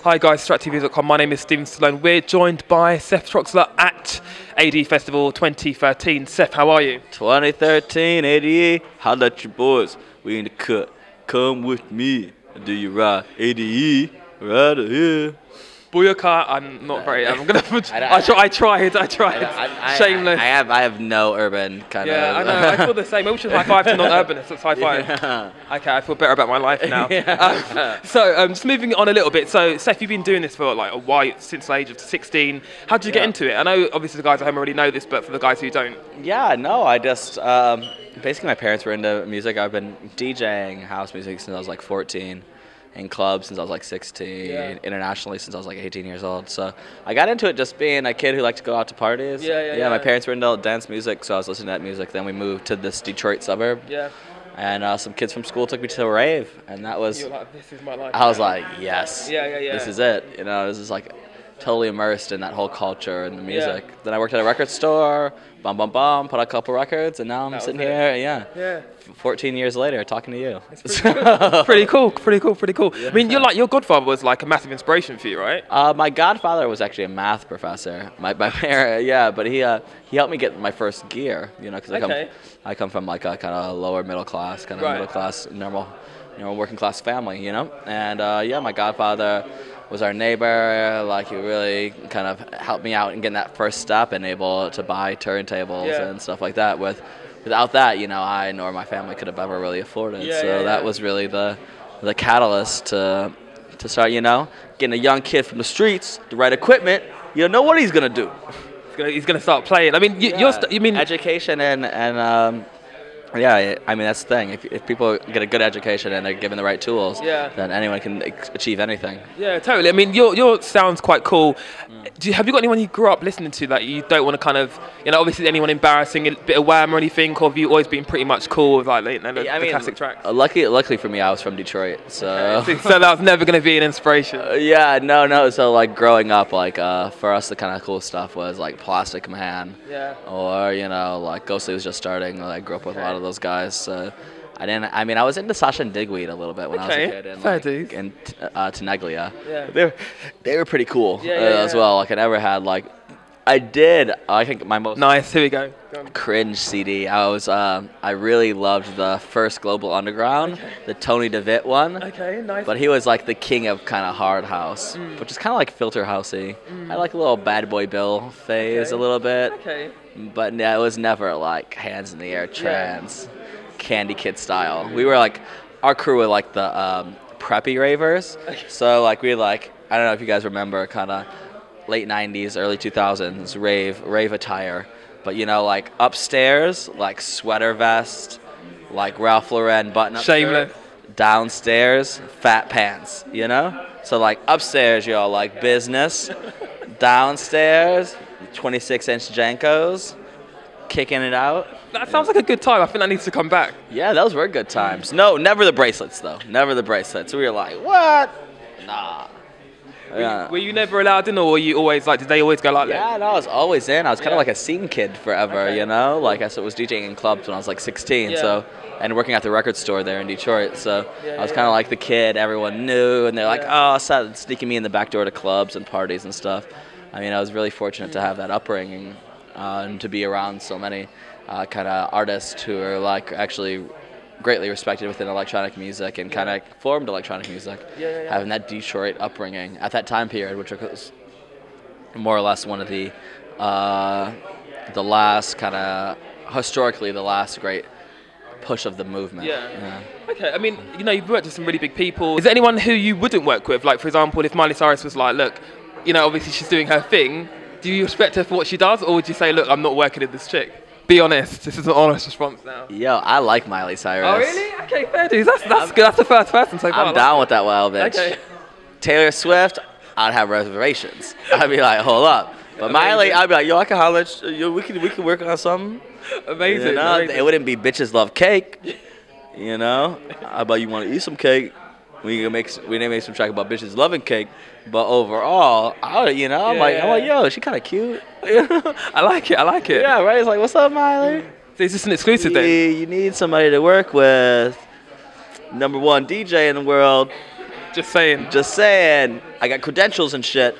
Hi guys, DistractTV.com. My name is Stephen Stallone. We're joined by Seth Troxler at ADE Festival 2013. Seth, how are you? 2013 ADE, holla at your boys. We in the cut. Come with me. Do you ride ADE right here? Booyaka, I'm not very. I'm gonna. I tried. Shameless. I have no urban kind of. Yeah, I know. I feel the same. I wish it was high five to non-urbanists. It's high five. Yeah. Okay, I feel better about my life now. Yeah. Just moving on a little bit. So, Seth, you've been doing this for like a while, since the age of 16. How did you get into it? I know, obviously, the guys at home already know this, but for the guys who don't. Yeah, no, I just basically my parents were into music. I've been DJing house music since I was like 14. In clubs since I was like 16, internationally since I was like 18 years old. So I got into it just being a kid who liked to go out to parties. Yeah, my parents were into dance music, so I was listening to that music. Then we moved to this Detroit suburb. Yeah. And some kids from school took me to a rave, and that was. You were like, this is my life. I was like, yes. Yeah. This is it. You know, this is like totally immersed in that whole culture and the music. Yeah. Then I worked at a record store. Put out a couple records, and now I'm sitting here. Yeah. 14 years later, talking to you. It's pretty cool. Pretty cool. Yeah. I mean, your godfather was like a massive inspiration for you, right? My godfather was actually a math professor. My parent, but he helped me get my first gear. You know, because I come from like a kind of lower middle class, normal working class family. You know, and my godfather was our neighbor. Like, he really kind of helped me out in getting that first step and able to buy turntables and stuff like that. Without that, I nor my family could have ever really afforded. That was really the catalyst to start, getting a young kid from the streets the right equipment. You don't know what he's gonna do. He's gonna start playing. I mean, you mean education and yeah, I mean, that's the thing. If people get a good education and they're given the right tools, then anyone can achieve anything. Yeah, totally. I mean, your sound's quite cool. Have you got anyone you grew up listening to that you don't want to kind of, obviously anyone embarrassing, a bit of wham or anything, or have you always been pretty much cool with like the classic tracks? Luckily for me, I was from Detroit, so okay. So that was never going to be an inspiration. No. So like growing up, like for us, the kind of cool stuff was like Plastic Man, or like Ghostly was just starting. I grew up with a lot of those guys. So I was into Sasha and Digweed a little bit when I was a kid, and Tenaglia. Yeah. They were pretty cool as well. Like I think my most nice. Here we go. Cringe CD. I really loved the first Global Underground, the Tony DeVitt one. Okay, nice. But he was like the king of kind of hard house, which is kind of like filter housey. I like a little Bad Boy Bill phase a little bit. Okay. But it was never like hands in the air trance, Candy Kid style. We were like, our crew were like the preppy ravers. So like we I don't know if you guys remember kind of late 90s, early 2000s rave attire. But like upstairs, like sweater vest, like Ralph Lauren button-up Shameless. Shirt. Downstairs, fat pants, So like upstairs, y'all like business. Downstairs, 26-inch Jankos, kicking it out. That sounds like a good time. I think that needs to come back. Yeah, those were good times. No, never the bracelets, though. Never the bracelets. We were like, what? Nah. Were you never allowed in, or were you always like, did they always go like that? Yeah, no, I was always in. I was kind of like a scene kid forever, Like, I was DJing in clubs when I was like 16, and working at the record store there in Detroit. So I was kind of like the kid everyone knew, and they're like, oh, sneaking me in the back door to clubs and parties and stuff. I mean, I was really fortunate to have that upbringing and to be around so many kind of artists who are like actually greatly respected within electronic music and kind of formed electronic music. Having that Detroit upbringing at that time period, which was more or less one of the last kind of historically the last great push of the movement. Yeah. Okay. I mean, you've worked with some really big people. Is there anyone who you wouldn't work with? Like, for example, if Miley Cyrus was like, look, obviously she's doing her thing. Do you respect her for what she does, or would you say, look, I'm not working with this chick? Be honest. This is an honest response now. Yo, I like Miley Cyrus. Oh, really? Okay, fair dues. That's good. That's the first person so far. I'm down with that wild bitch. Okay. Taylor Swift, I'd have reservations. I'd be like, hold up. But Miley, I'd be like, yo, I can holler. Yo, we can work on something. Amazing. Amazing. It wouldn't be bitches love cake. How about you want to eat some cake? We didn't make some track about bitches loving cake, but overall, I'm like, yo, she kind of cute. I like it. Yeah, right. It's like, what's up, Miley? So is this an exclusive then? You need somebody to work with. #1 DJ in the world, Just saying. Just saying. I got credentials and shit.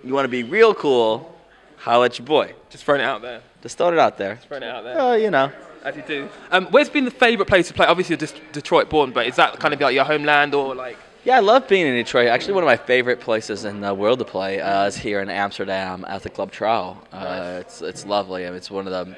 You want to be real cool? Holla at your boy. Just throwing it out there. Just throwing it out there. Just throwing it out there. You know. As you do. Where's been the favourite place to play? Obviously, you're Detroit born, but is that kind of like your homeland or like? Yeah, I love being in Detroit. Actually, one of my favorite places in the world to play is here in Amsterdam at the Club Trouw. It's lovely. I mean, it's one of the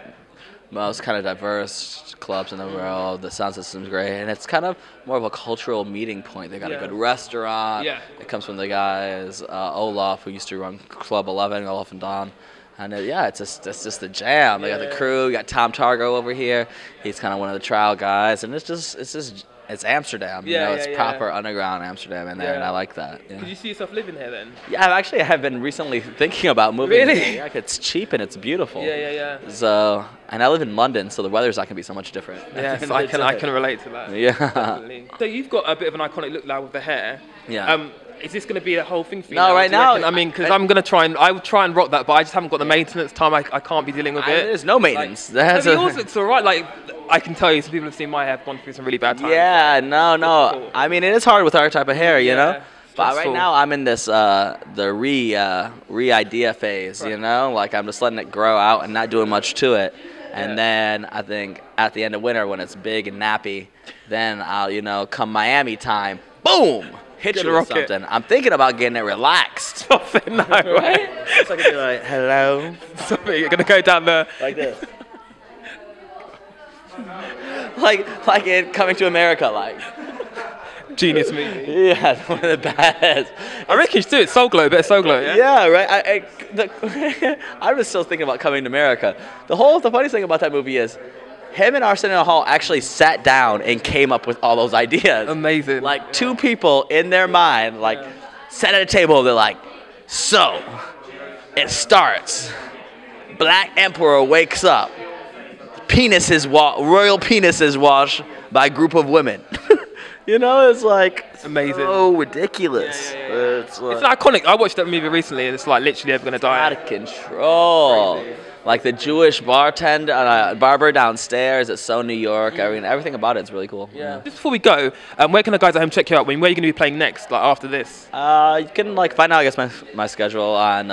most kind of diverse clubs in the world. The sound system's great, and it's kind of more of a cultural meeting point. They got a good restaurant. Yeah. It comes from the guys Olaf, who used to run Club 11, Olaf and Don. And it's just the jam. They got the crew. You got Tom Targo over here. He's kind of one of the trial guys, and it's Amsterdam. You know, it's proper underground Amsterdam in there, and I like that. Yeah. Could you see yourself living here then? Yeah, I have been recently thinking about moving. Really? Yeah, it's cheap and it's beautiful. Yeah. So, and I live in London, so the weather's not gonna be so much different. Yes, I can relate to that. Yeah. Definitely. So you've got a bit of an iconic look now with the hair. Yeah. Is this going to be a whole thing for you? No, right now. I mean, because I'm going to try and I would try and rock that, but I just haven't got the maintenance time. I can't be dealing with it. There's no maintenance. Like, yours looks alright. Like I can tell you, some people have seen my hair, gone through some really bad times. Yeah, no. Cool. I mean, it is hard with our type of hair, you know. But right full. now, I'm in this the re-idea phase, you know. Like I'm just letting it grow out and not doing much to it. And then I think at the end of winter, when it's big and nappy, then I'll, come Miami time, boom. Hit you with something. I'm thinking about getting it relaxed. Stop it, no way. It's like, like, hello. Stop it, you're going to go down the... Like this. like in Coming to America, like. Genius movie. Yeah, one of the best. I reckon you should do it. Soul Glow, a bit of Soul Glow, yeah? Yeah, right. I was still thinking about Coming to America. The funniest thing about that movie is him and Arsenio Hall actually sat down and came up with all those ideas. Amazing. Like two people in their mind, sat at a table, they're like, so, it starts. Black Emperor wakes up. Royal penis is washed by a group of women. It's like amazing. So ridiculous. Yeah. It's iconic. I watched that movie recently, and it's like literally ever gonna die. Out of control. Crazy. Like the Jewish barber downstairs. It's so New York. I mean, everything about it's really cool. Yeah. Just before we go, where can the guys at home check you out? Where are you gonna be playing next? Like after this? You can find out, I guess, my schedule on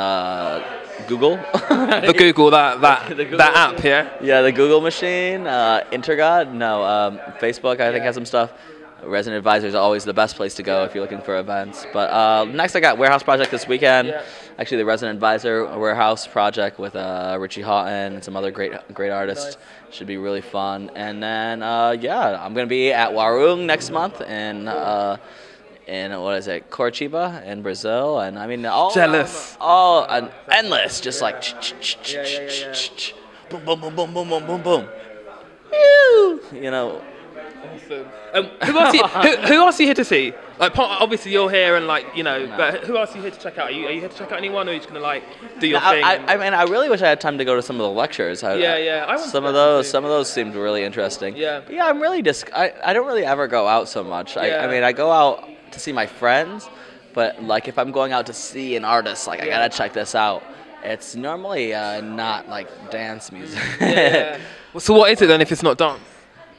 Google. The Google that app, yeah. Yeah, the Google machine. Intergod. No, Facebook. I think has some stuff. Resident Advisor is always the best place to go if you're looking for events. But next I got Warehouse Project this weekend. Yeah. Actually, the Resident Advisor Warehouse Project with Richie Houghton and some other great artists. Nice. Should be really fun. And then I'm gonna be at Warung next month in what is it, Curitiba in Brazil. And I mean all endless, just like boom boom boom boom boom boom boom boom. Awesome. Who else are you here to see? Like, obviously you're here, and but who else are you here to check out? Are you here to check out anyone, or are you just gonna do your thing? I mean, I really wish I had time to go to some of the lectures. Some of those seemed really interesting. Yeah. But yeah, I'm really I don't really ever go out so much. I mean, I go out to see my friends, but if I'm going out to see an artist, I gotta check this out. It's normally not dance music. Yeah. Well, so what is it then if it's not dance?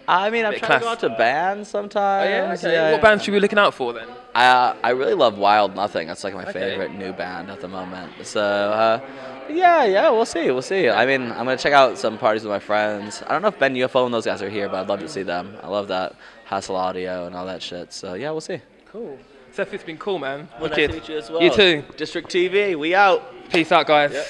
I mean, I'm trying to go out to bands sometimes. Oh, yeah? Okay. Yeah. What bands should we be looking out for then? I really love Wild Nothing. That's my favorite new band at the moment. So, we'll see. I mean, I'm going to check out some parties with my friends. I don't know if Ben UFO and those guys are here, but I'd love to see them. I love that Hassel Audio and all that shit. So, yeah, we'll see. Cool. Seth, it's been cool, man. Well, nice to meet you as well. You too. District TV, we out. Peace out, guys. Yep.